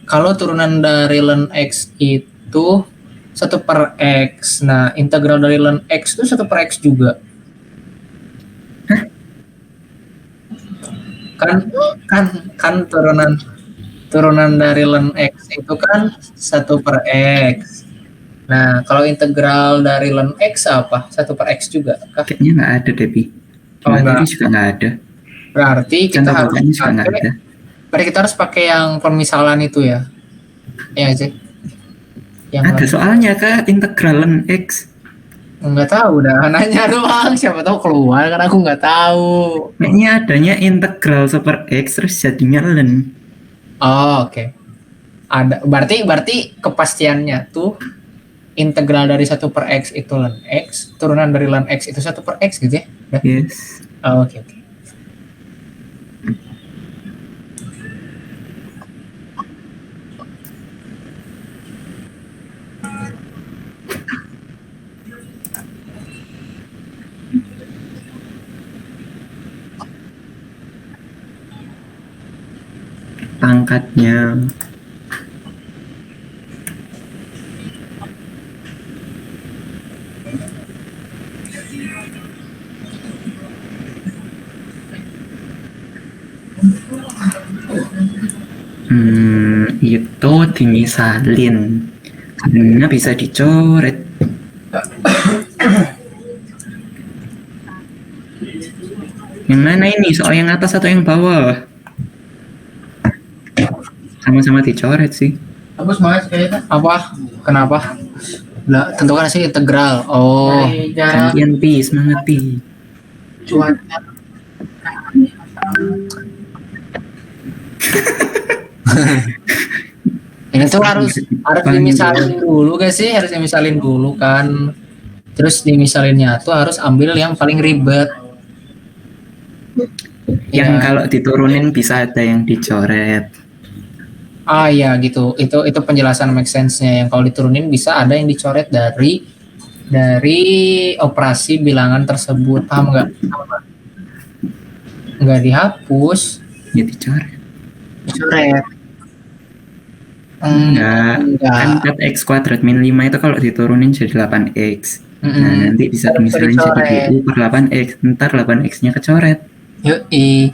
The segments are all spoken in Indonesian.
kalau turunan dari ln X itu 1/X. Nah, integral dari ln X itu 1/X juga. Kan turunan dari ln X itu kan 1/X. Nah, kalau integral dari ln X apa? 1/X juga kah? Kayaknya nggak ada deh, Pi. Di materi juga nggak ada. Berarti kita harus pakai yang permisalan itu ya. Ya sih. Yang ada soalnya kah integral ln X? Nggak tahu dah, nanya doang. Siapa tahu keluar, karena aku nggak tahu. Kayaknya adanya integral 1/X terus jadinya ln. Oh, oke. Ada. Berarti kepastiannya tuh integral dari 1/X itu ln X, turunan dari ln X itu 1/X gitu ya? Yes. Oh, oke. Pangkatnya itu dimisalin karena bisa dicoret. Yang mana ini? Soal yang atas atau yang bawah? Sama-sama dicoret sih. Apa? Kenapa? Nah, tentukan sih integral. Oh, gantian Pi, semangat Pi. Ini tuh harus dimisalin dulu gak sih? Harus dimisalin dulu kan. Terus dimisalinnya tuh harus ambil yang paling ribet. Yang kalau diturunin bisa ada yang dicoret. Ah ya gitu. Itu penjelasan make sense-nya. Yang kalau diturunin bisa ada yang dicoret dari operasi bilangan tersebut. Paham nggak? Nggak dihapus. Ya dicoret. Dicoret. Enggak. Kan 4x kuadrat min 5 itu kalau diturunin jadi 8x. Nah, nanti bisa dimisalin jadi DU per 8x. Ntar 8x-nya kecoret. Yoi.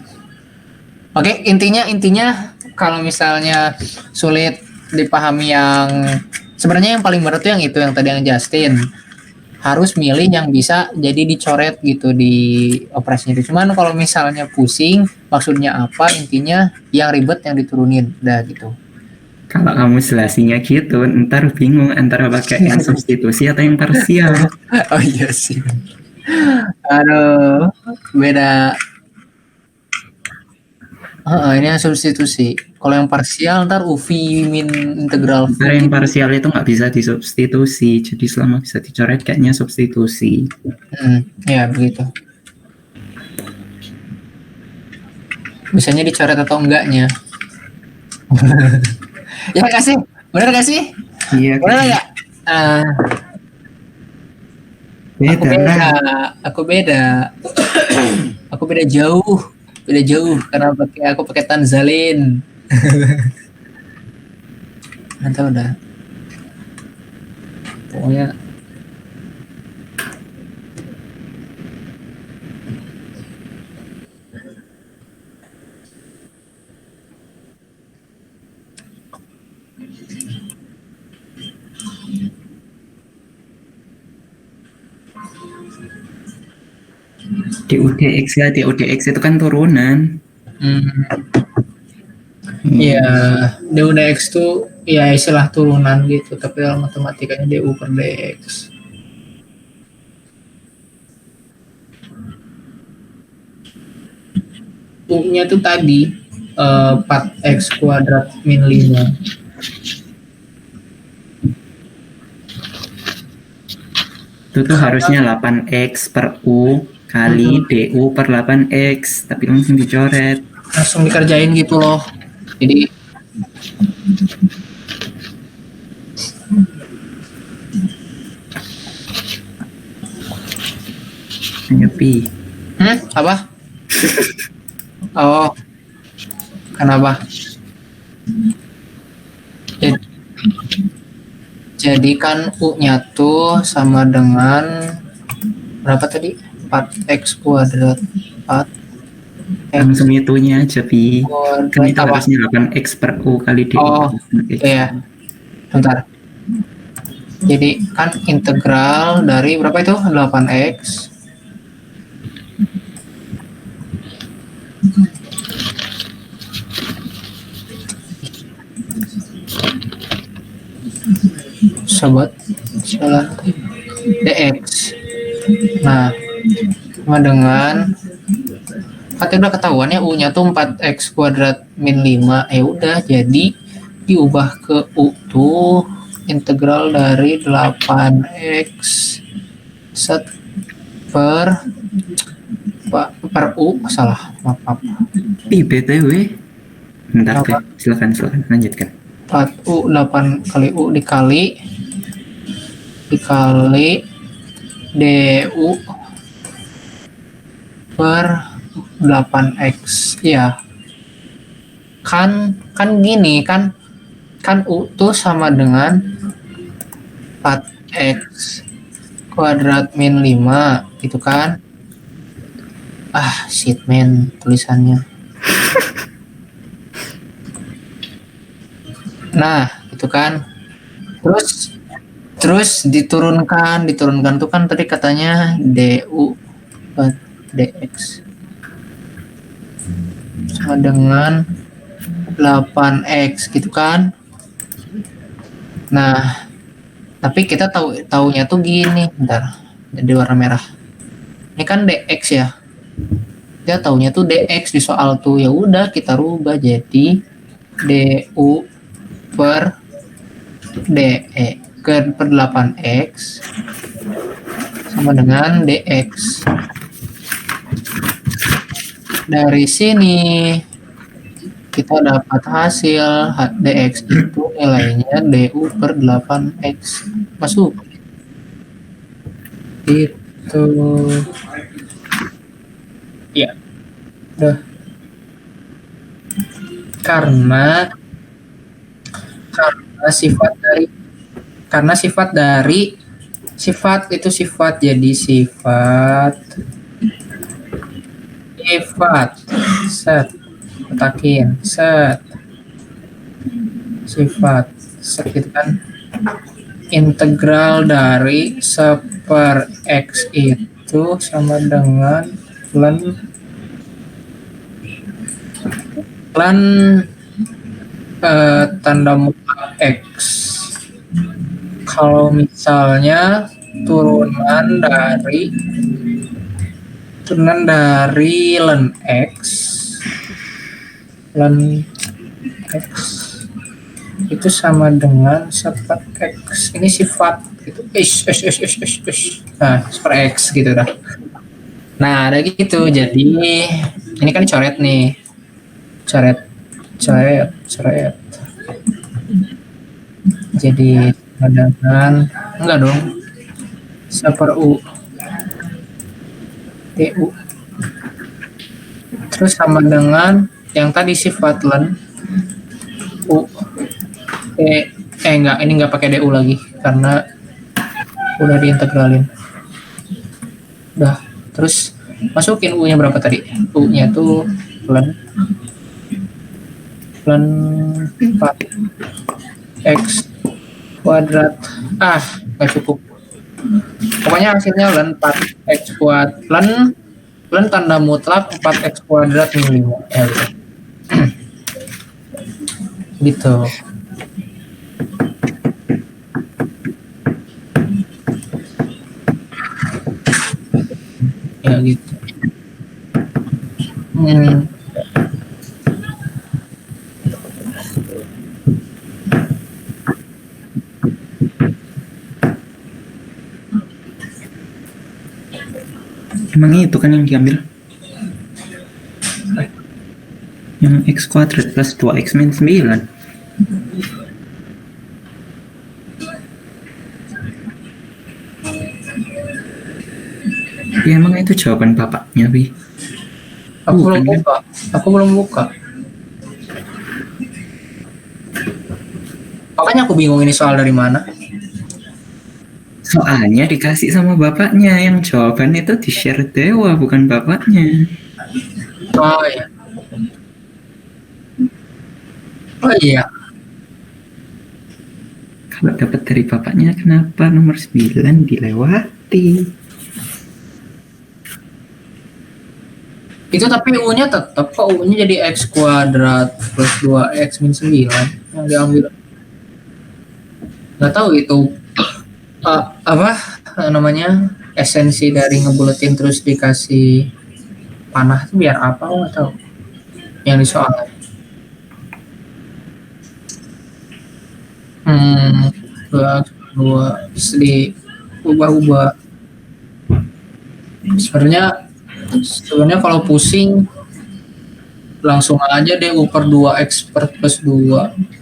Oke, intinya kalau misalnya sulit dipahami yang sebenarnya yang paling berat tuh yang itu yang tadi yang Justin. Harus milih yang bisa jadi dicoret gitu di operasinya itu. Cuman kalau misalnya pusing, maksudnya apa? Intinya yang ribet yang diturunin, udah gitu. Kalau kamu jelasinnya gitu, ntar bingung antara pakai yang substitusi atau yang parsial. Oh iya sih. Aduh, beda. Ini yang substitusi. Kalau yang parsial ntar UV min integral. Ntar yang parsial itu nggak bisa disubstitusi, jadi selama bisa dicoret kayaknya substitusi. Ya begitu. Biasanya dicoret atau enggaknya? Ya gak sih? Bener gak sih? Iya. Bener gak? Aku beda. Aku beda jauh. Karena aku pakai Tanzalin. Nanti udah. Pokoknya DUDX ya, DUDX itu kan turunan. Iya, DUDX itu ya istilah turunan gitu, tapi dalam matematikanya DU per DX. U-nya tuh tadi 4x kuadrat min 5. Itu tuh harusnya 8x per U kali DU per 8x, tapi langsung dicoret. Langsung dikerjain gitu loh. Jadi Nyepi. Apa? Oh. Kenapa? Jadi, jadi kan U-nya tuh sama dengan berapa tadi? 4x kuadrat. 4x Langsung itunya aja, Pi. Kan kuadrat itu apa? harusnya 8x per U kali DU. Oh, X. iya. Bentar. Jadi kan integral dari berapa itu? 8x sobat salah dx. Nah, sama dengan kan udah ketahuan ya u-nya tuh 4x kuadrat min 5. Udah jadi diubah ke u tuh integral dari 8x set per u. Salah, maaf. Pi, BTW. Bentar Apa? deh, silakan lanjutkan. 4u 8 kali u dikali du per 8x. Ya, kan gini kan u tuh sama dengan 4x kuadrat min 5 gitu kan. Shit man tulisannya. Nah, itu kan. Terus diturunkan tuh kan tadi katanya du per dx sama dengan 8x gitu kan. Nah, tapi kita taunya tuh gini, bentar. Jadi warna merah. Ini kan dx ya. Kita taunya tuh dx di soal tuh. Ya udah kita rubah jadi du per de per 8x sama dengan dx. Dari sini kita dapat hasil dx itu nilainya du per 8x. Masuk. Itu. Ya. Udah. Karena sifat itu sifat jadi sifat set kotakin set sifat set gitu kan. Integral dari 1/x itu sama dengan ln tanda mutlak x. Kalau misalnya turunan dari ln x itu sama dengan 1/x. Ini sifat gitu. Nah, 1/x gitu dah. Nah, ada gitu. Jadi ini kan coret nih. Coret. Jadi dengan enggak dong. 1/u du. Terus sama dengan yang tadi sifat ln u. Enggak, ini enggak pakai du lagi karena udah diintegralin. Udah, terus masukin u-nya berapa tadi? U-nya tuh ln 4x kuadrat. Nggak cukup. Pokoknya hasilnya ln 4x kuadrat ln tanda mutlak 4x kuadrat min 5. Gitu. Ya gitu. Emang itu kan yang diambil? Yang x kuadrat plus 2x min 9. Ya emang itu jawaban bapaknya, Pi. Aku belum buka. Makanya aku bingung ini soal dari mana. Soalnya dikasih sama bapaknya, yang jawaban itu di-share Dewa, bukan bapaknya. Oh iya. Oh iya. Kalau dapat dari bapaknya, kenapa nomor 9 dilewati? Itu tapi U-nya tetap kok, U-nya jadi X kuadrat plus 2X min 9 yang diambil. Nggak tahu itu apa namanya esensi dari ngebuletin terus dikasih panah itu biar apa, aku nggak tahu yang disoal. Dua dua di ubah-ubah. Sebenarnya kalau pusing langsung aja deh per 2x per plus 2.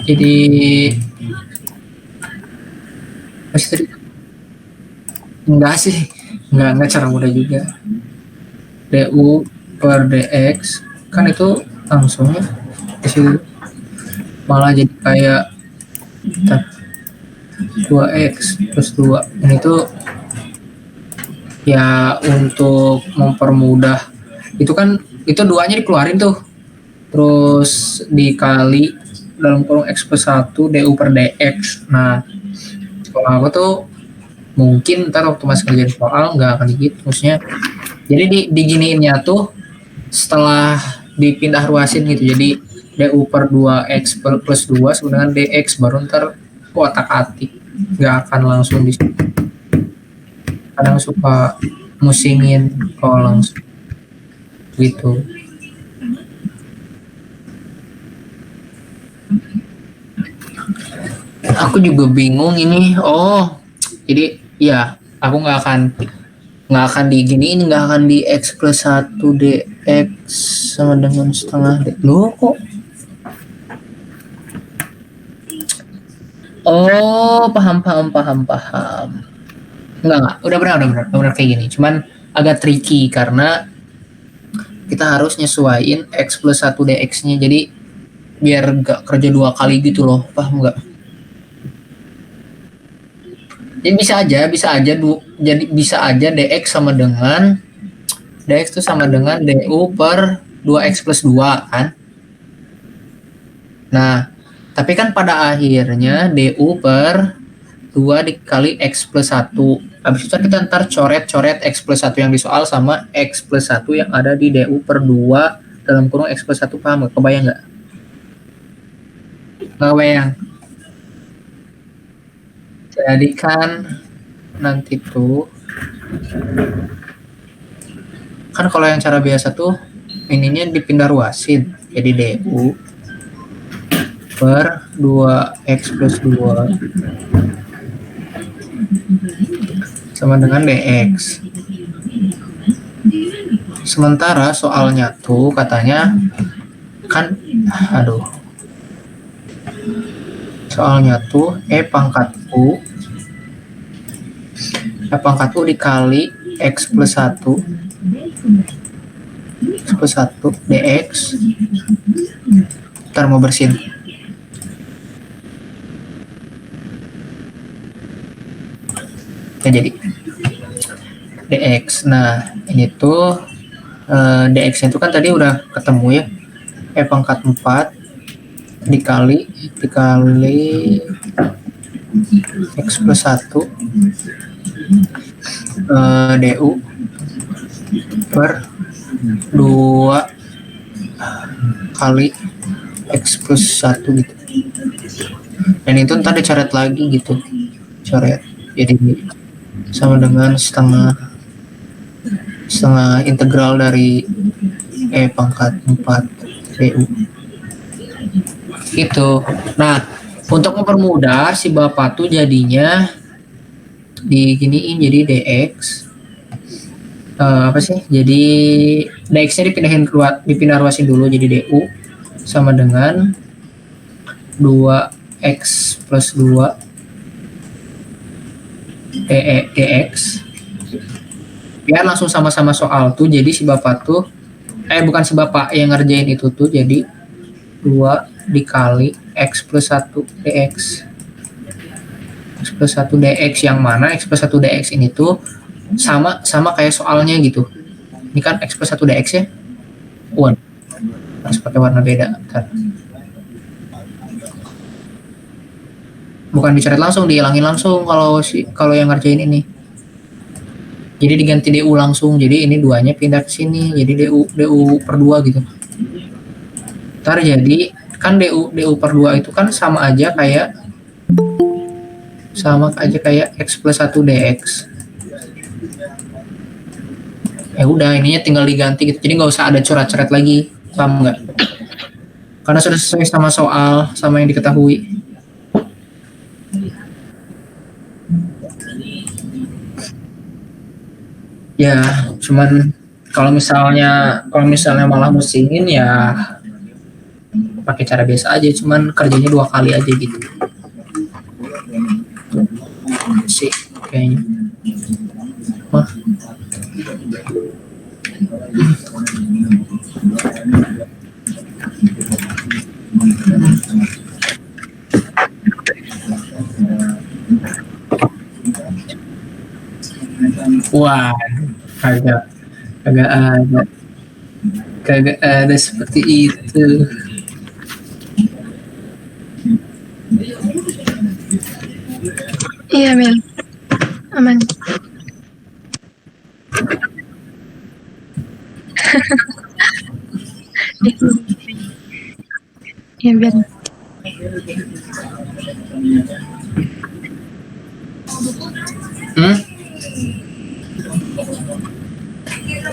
Jadi pasti enggak sih, enggak cara mudah juga. Du per dx kan itu langsungnya di situ malah jadi kayak 2x plus 2. Dan itu ya untuk mempermudah itu kan, itu duanya dikeluarin tuh terus dikali dalam kurung x plus 1 du per dx. Nah kalau aku tuh mungkin ntar waktu masih kerjain soal nggak akan gitu, maksudnya jadi diginiinnya tuh setelah dipindah ruasin gitu, jadi du per 2x plus 2 sebenarnya dx baru ntar otak atik, nggak akan langsung di situ. Kadang suka musingin kalau langsung gitu. Aku juga bingung ini. Oh, jadi ya aku nggak akan diginiin, nggak akan di x plus 1 dx sama dengan setengah d. Loh kok? Oh, paham. Enggak. Udah benar kayak gini. Cuman agak tricky karena kita harus nyesuaiin x plus 1 dx-nya. Jadi biar nggak kerja 2 kali gitu loh. Paham nggak? Jadi bisa aja dx sama dengan dx itu sama dengan du per 2x plus 2 kan. Nah, tapi kan pada akhirnya du per 2 dikali x plus 1. Habis itu kita ntar coret x plus 1 yang di soal sama x plus 1 yang ada di du per 2 dalam kurung x plus 1. Paham nggak? Kebayang nggak? Nggak kebayang. Jadi kan nanti tuh kan kalau yang cara biasa tuh ininya dipindah ruasin jadi du per 2x plus 2 sama dengan dx. Sementara soalnya tuh katanya kan soalnya tuh pangkat U dikali x plus 1 dx. Ntar mau bersihin. Ya jadi dx. Nah ini tuh dx itu kan tadi udah ketemu ya, pangkat 4 dikali x plus 1 du per 2 kali x plus 1 gitu. Dan itu ntar dicoret lagi gitu, coret jadi sama dengan setengah integral dari pangkat 4 du gitu. Nah untuk mempermudah si bapak tuh jadinya diginiin jadi dx jadi dx-nya dipindah ruasin dulu jadi du sama dengan 2x plus 2 dx biar langsung sama-sama soal tuh. Jadi si bapak tuh bukan si bapak yang ngerjain itu tuh, jadi 2 dikali X plus 1 dx. X plus 1 dx yang mana X plus 1 dx ini tuh sama kayak soalnya gitu. Ini kan X plus 1 dx ya. Harus pakai warna beda. Bentar. Bukan dicoret langsung, dihilangin langsung kalau yang ngerjain ini. Jadi diganti DU langsung. Jadi ini 2-nya pindah ke sini. Jadi DU per 2 gitu. Ntar jadi kan DU per 2 itu kan sama aja kayak X plus 1 dx. Ya udah, ininya tinggal diganti gitu. Jadi nggak usah ada coret-coret lagi. Paham nggak? Karena sudah sesuai sama soal, sama yang diketahui. Ya, cuman kalau misalnya malah musingin ya pakai cara biasa aja, cuman kerjanya 2 kali aja gitu. Sih kayaknya. Wah. Wah, kagak ada seperti itu. Iya, Mel. Aman. Iya, biar.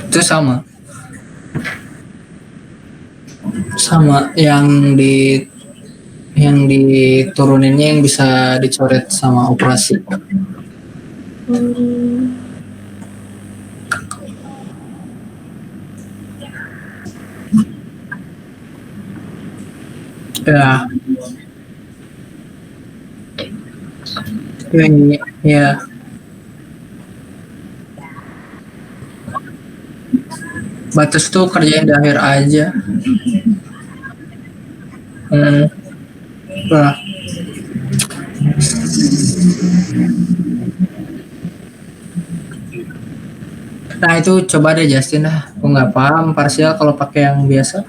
Itu sama yang dituruninnya yang bisa dicoret sama operasi. Ya. Ini ya. Batas tuh kerjain di akhir aja. Nah. Nah itu coba deh Justin lah. Aku nggak paham parsial kalau pakai yang biasa.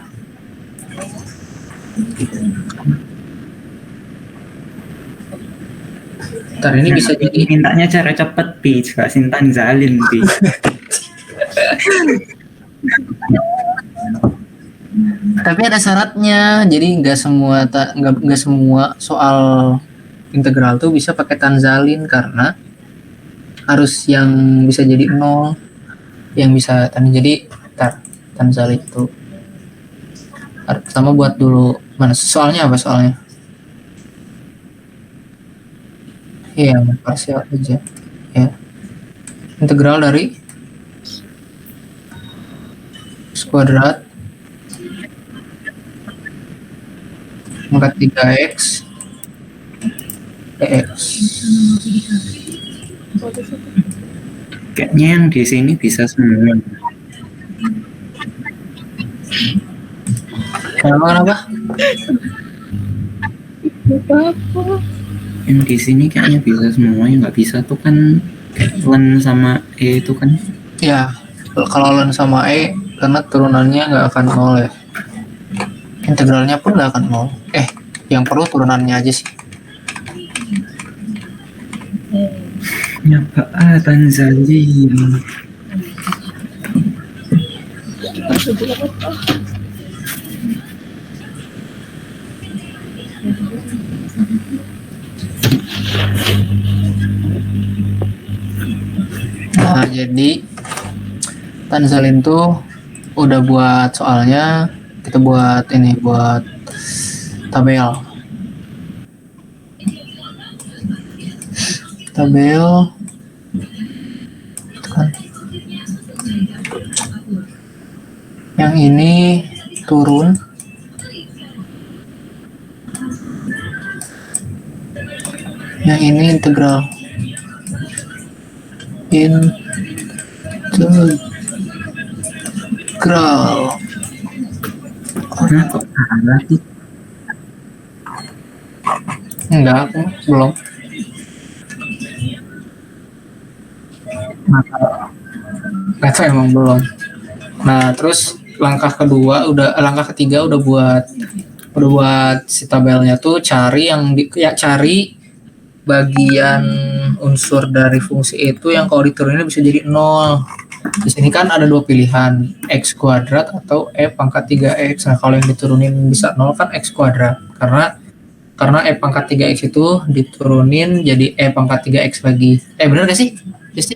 Ntar ini bisa jadi mintanya cara cepet pi, Kak Sintan Zalin pi. Tapi ada syaratnya, jadi nggak semua soal integral tuh bisa pakai tanzalin karena harus yang bisa jadi 0, yang bisa jadi tanzalin itu. Pertama buat dulu mana soalnya apa soalnya? Iya, parsial aja. Ya. Integral dari X kuadrat pangkat 3x dx. Kayaknya yang di sini bisa semua. Kenapa? Yang di sini kayaknya bisa semua, yang nggak bisa tuh kan len sama e itu kan. Ya, kalau len sama e karena turunannya nggak akan 0 ya. Integralnya pun nggak akan 0. Yang perlu turunannya aja sih. Ya Pak Tanzalin. Nah, jadi tanzalin tuh udah buat soalnya, kita buat tabel itu kan. Yang ini turun, yang ini integral. Nah, kok salah sih? Enggak, aku belum. Nggak tahu, emang belum. Nah, terus langkah ketiga udah buat si tabelnya tuh cari bagian unsur dari fungsi itu yang kalau diturunin bisa jadi 0. Di sini kan ada dua pilihan, x kuadrat atau e pangkat 3x. Nah, kalau yang diturunin bisa 0 kan x kuadrat. Karena e pangkat 3x itu diturunin jadi e pangkat 3x lagi. Bener gak sih? Just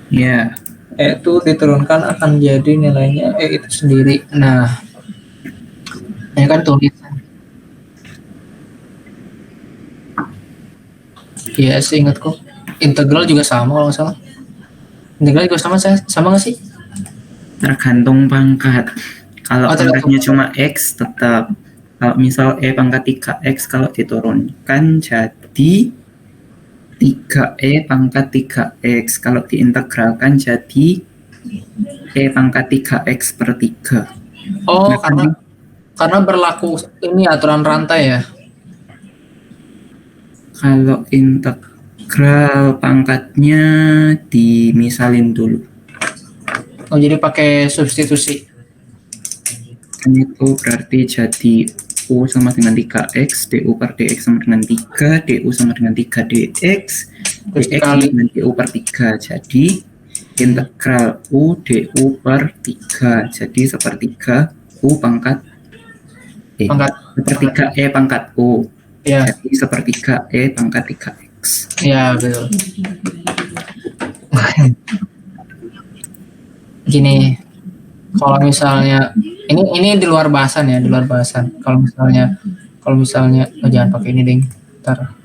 Ya, itu diturunkan akan jadi nilainya itu sendiri. Nah, ini kan tulisan. Iya, seingatku. Integral juga sama kalau nggak salah. Integral juga sama nggak sih? tergantung pangkat. Kalau Tergantung pangkatnya cuma X tetap. Kalau misal E pangkat 3X kalau diturunkan jadi 3E pangkat 3X. Kalau diintegralkan jadi E pangkat 3X per 3. Oh, Nah, karena berlaku ini aturan rantai ya. kalau integral pangkatnya dimisalin dulu. Oh, jadi pakai substitusi. Kan itu berarti jadi U sama dengan 3X, DU per DX sama dengan 3, DU sama dengan 3 DX, Terus DX dikali. sama dengan DU per 3. Jadi integral U DU per 3. Jadi sepertiga U pangkat sepertiga E pangkat U. Ya, Jadi sepertiga E pangkat 3X. ya betul. Gini, kalau misalnya ini di luar bahasan ya, di luar bahasan. Kalau misalnya jangan pakai ini deh, ntar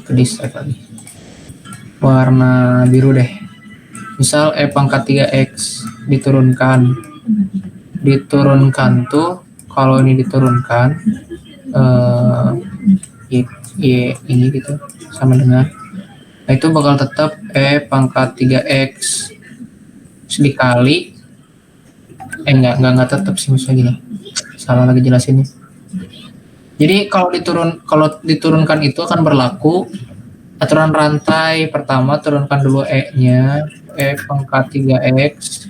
ke distract lagi. Warna biru deh. Misal e pangkat 3x diturunkan tuh, kalau ini diturunkan y ini gitu sama dengan, nah itu bakal tetap e pangkat 3x dikali enggak tetap sih, misalnya gini, salah lagi jelasinnya. Jadi kalau diturunkan itu akan berlaku aturan rantai pertama, turunkan dulu e-nya, e pangkat 3x,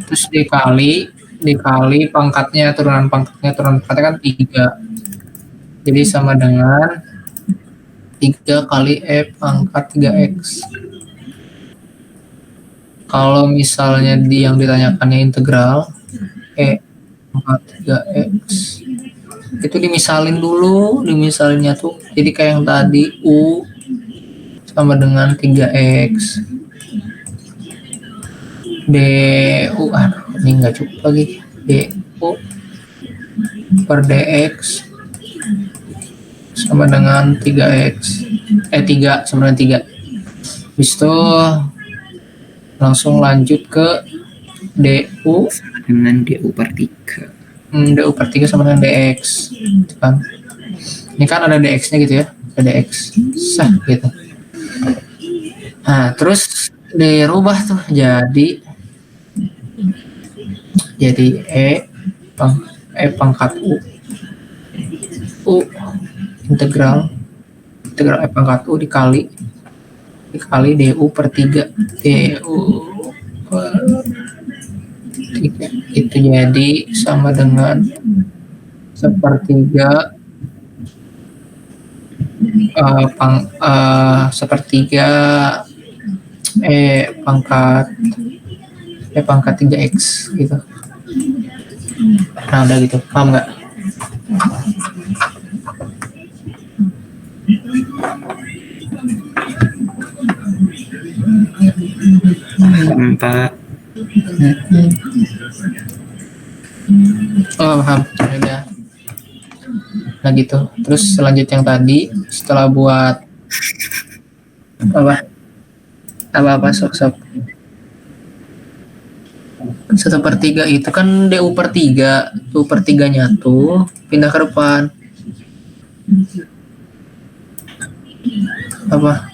terus dikali pangkatnya, turunan pangkatnya kan 3. Jadi sama dengan 3 kali e pangkat 3x. Kalau misalnya yang ditanyakannya integral e pangkat 3x, itu dimisalinnya tuh jadi kayak yang tadi, U sama dengan 3x, du, ini nggak cukup lagi, du per dx sama dengan 3x, 3 sama dengan 3. Habis itu langsung lanjut ke du Dengan DU per 3. du per 3 sama dengan dx, gitu kan. Ini kan ada dx nya gitu ya, ada dx sah gitu. Nah, terus dirubah tuh jadi e pangkat u integral e pangkat u dikali du per 3, du per 3 itu jadi sama dengan sepertiga sepertiga pangkat 3x gitu. Nah, udah gitu, paham nggak? Empat. Oh, paham. Udah. Nah gitu. Terus selanjutnya yang tadi, setelah buat apa sok 1/3 itu kan du per 3, du per 3-nya tuh pindah ke depan. Apa?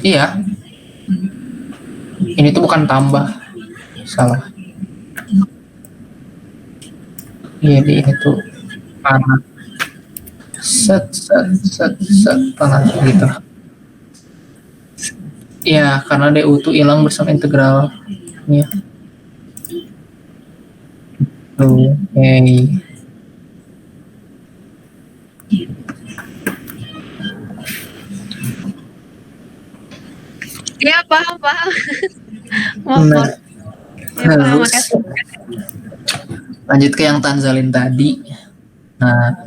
Iya. Ini tuh bukan tambah. Salah. Jadi ini tuh panah. Set set set set panah gitu. Ya, karena DU tuh hilang bersama integralnya. Oke. Ya, paham, paham. Nah, Maaf. Ya, paham, terus makasih. lanjut ke yang Tanzalin tadi. Nah,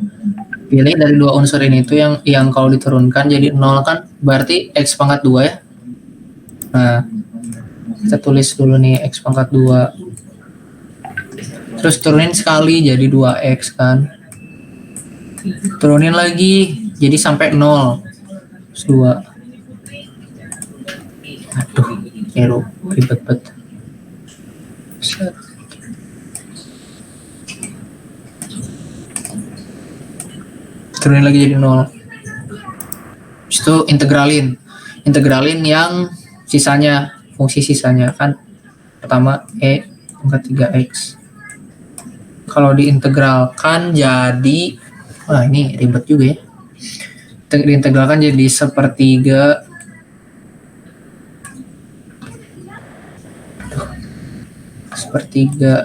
pilih dari dua unsur ini tuh yang kalau diturunkan jadi 0 kan berarti X pangkat 2 ya. Nah, kita tulis dulu nih X pangkat 2. Terus turunin sekali jadi 2X kan. Turunin lagi jadi sampai 0. Terus 2. Aduh, kero ribet banget. Set. Turunin lagi jadi 0. Terus itu integralin yang sisanya, fungsi sisanya kan pertama E pangkat 3X. Kalau diintegralkan jadi, wah ini ribet juga ya. Diintegralkan jadi sepertiga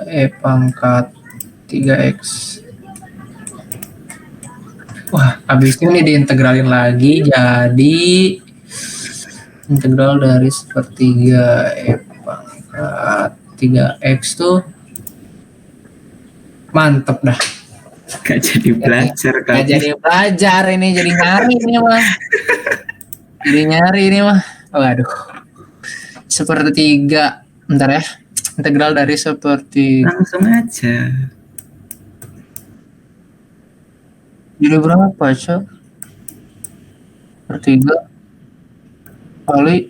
E pangkat 3X. Wah, habis ini diintegralin lagi jadi integral dari sepertiga E pangkat 3X tuh mantep dah. Gak jadi belajar Nggak kamu. jadi belajar ini, jadi nyari ini mah. Jadi nyari ini mah. Waduh. Sepertiga. Bentar ya. Integral dari sepertiga. Langsung aja. Jadi berapa, Cok? Sepertiga kali.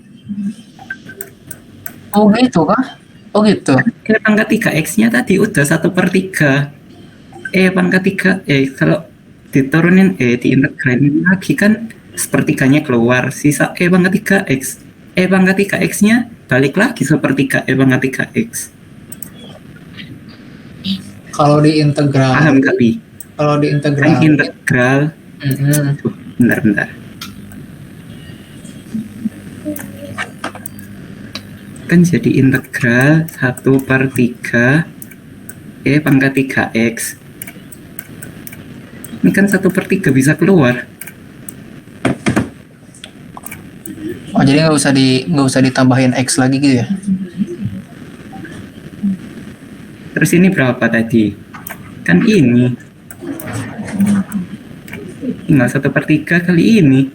Oh gitu kah? Oh gitu. E pangkat 3X-nya tadi udah 1/3. E pangkat 3X kalau diturunin diintegralin lagi kan sepertiganya keluar, sisa E pangkat 3X. E pangkat 3X-nya balik lagi sepertiga E pangkat 3X. Kalau diintegral. Paham gak, Pi? Kalau diintegral. Kan integral. Mm-mm. Bentar. Kan jadi integral 1/3 E pangkat 3X. Ini kan 1/3 bisa keluar. Oh jadi nggak usah ditambahin X lagi gitu ya? Terus ini berapa tadi? Kan ini. Tinggal 1/3 kali ini.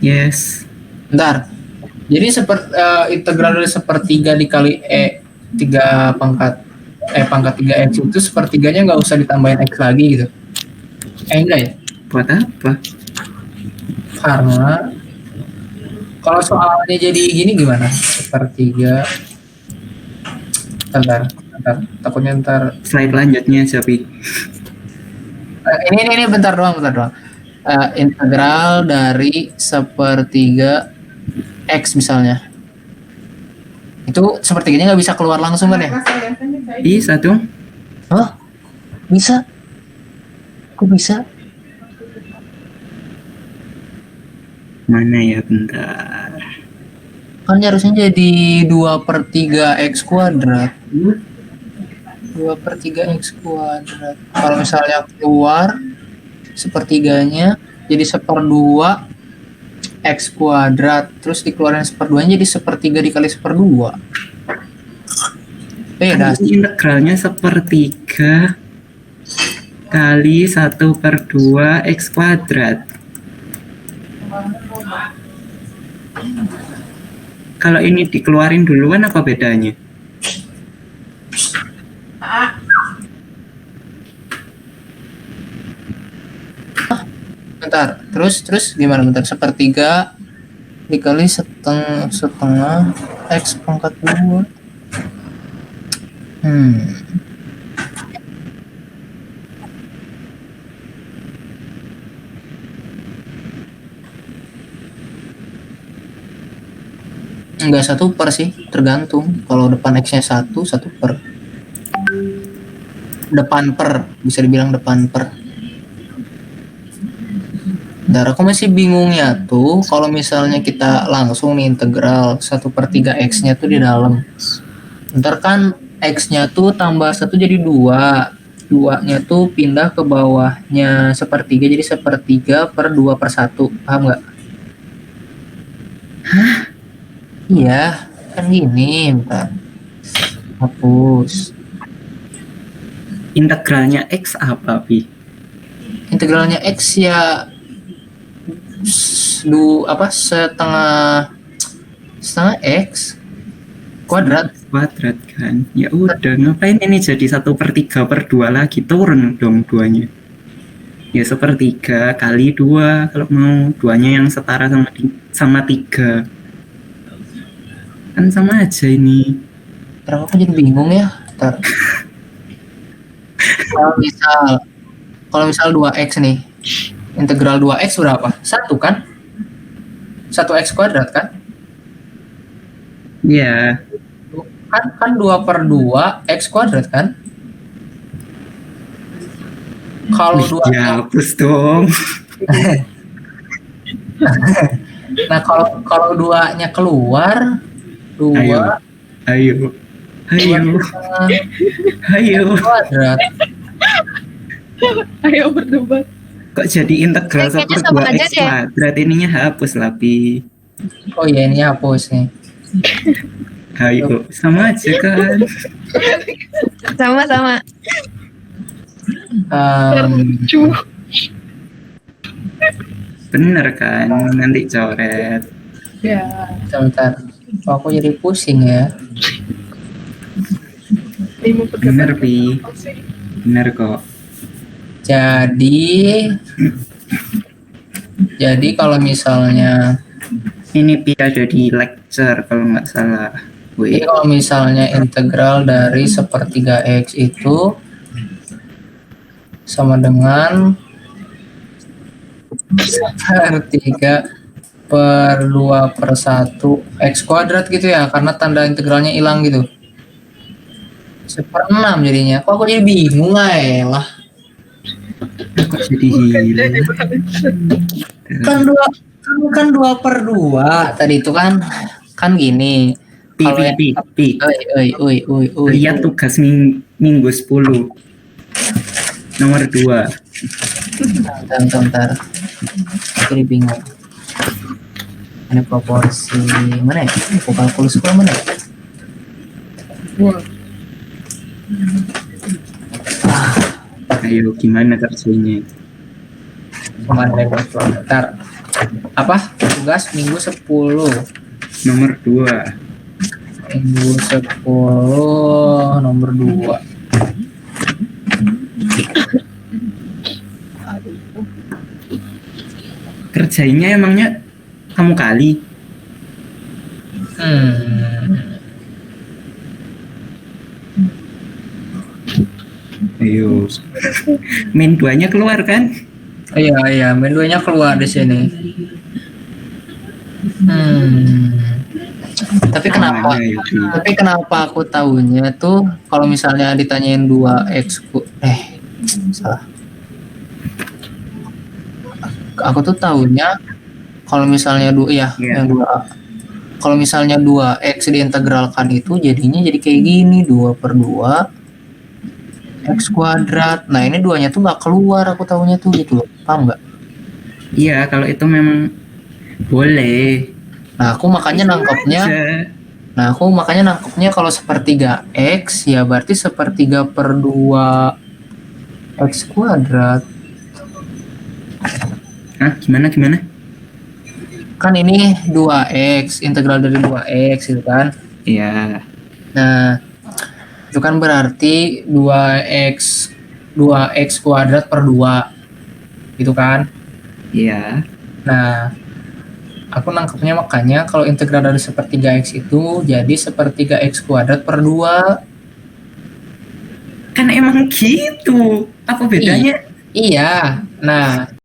Yes. Bentar. Jadi integral dari sepertiga dikali pangkat 3X itu sepertiganya nggak usah ditambahin X lagi gitu. Enggak ya? Buat apa? Karena kalau soalnya jadi gini gimana? Sepertiga. Bentar. Takutnya ntar. Slide lanjutnya Japi. Ini bentar doang. Integral dari sepertiga X misalnya. Itu sepertiganya nggak bisa keluar langsung kan ya? Bisa dong. Hah? Bisa? Kok bisa? Mana ya, bentar. Kan harusnya jadi 2/3 X kuadrat. 2/3 X kuadrat. Kalau misalnya keluar sepertiganya jadi 1/2 X kuadrat. Terus dikeluarin 1/2-nya jadi sepertiga dikali 1/2. Beda. Kan integralnya 1/3 kali 1/2 X kuadrat. Kalau ini dikeluarin duluan apa bedanya? Bentar, terus gimana bentar? Sepertiga dikali setengah X pangkat 2. Enggak 1/per sih, tergantung. Kalau depan X-nya 1/per. Depan per, bisa dibilang depan per. Bentar, aku masih bingungnya tuh kalau misalnya kita langsung nih integral 1/3 X-nya tuh di dalam. Ntar kan X-nya tuh tambah 1 jadi 2. 2-nya tuh pindah ke bawahnya 1/3 jadi 1/3/2/1. Paham nggak? Iya, kan gini, bentar. Hapus. Integralnya X apa, Pi? Integralnya X ya setengah X kuadrat. Kuadrat kan. Ya udah, ngapain ini jadi 1/3/2 lagi, turun dong duanya. Ya 1/3 kali 2 kalau mau, duanya yang setara sama 3. Kan sama aja ini. Kenapa aku jadi bingung ya? Ntar. Kalau misal 2x nih, integral 2x berapa? 1 kan? 1x kuadrat kan? Iya. Kan 2/2 x kuadrat kan? Kalau Wih, 2 ya hapus dong. nah kalau 2-nya keluar, 2 Ayo. kuadrat. Ayo berdebat. Kok jadi integral Kayaknya sama 1/2 aja X deh. kuadrat, ininya hapus lah, Pi. Oh iya, ini hapus nih. Ayo, sama aja kan. Sama-sama. Em, Bener kan, nanti coret. Ya. Sebentar. Oh, aku jadi pusing ya. Bener, Pi. Bener kok. Jadi kalau misalnya Ini Pi ada di lecture kalau nggak salah. jadi Wih, kalau misalnya integral dari 1/3 X itu sama dengan 1/3/2/1 X kuadrat gitu ya, karena tanda integralnya hilang gitu. 1/6 jadinya. Kok aku jadi bingung lah. kok jadi hilang? Kan 2/2 tadi itu kan gini. Pi, Kalau Pi, yang Pi, Pi. Lihat tugas minggu 10. Nomor 2. Bentar. Jadi bingung. Ini proporsi mana ya? Aku kalkulus mana ya? Ayo, gimana kerjanya? Kemana ya? Bentar. Apa? Tugas minggu 10. Nomor 2. Minggu 10 nomor 2. Kerjainnya emangnya kamu kali? Ayo. Min 2-nya keluar kan? Iya, menunya keluar di sini. Tapi kenapa? Mana, ayo, Pi? Tapi kenapa aku tahunya tuh kalau misalnya ditanyain 2x salah. Aku tuh tahunya kalau misalnya yang 2 kalau misalnya 2x diintegralkan itu jadinya jadi kayak gini, 2/2 x kuadrat. Nah, ini 2-nya tuh nggak keluar, aku tahunya tuh gitu loh. Paham nggak? Iya, kalau itu memang boleh. Nah, aku makanya nangkepnya kalau 1/3 x ya berarti 1/3/2 x kuadrat. Hah, gimana? Kan ini 2x, integral dari 2x gitu kan. Iya. Nah, itu kan berarti 2x kuadrat per 2 gitu kan. Iya. Nah, aku nangkepnya makanya kalau integral dari 1/3 x itu jadi 1/3 x kuadrat per 2. Kan emang gitu. Apa bedanya? Iya. Nah,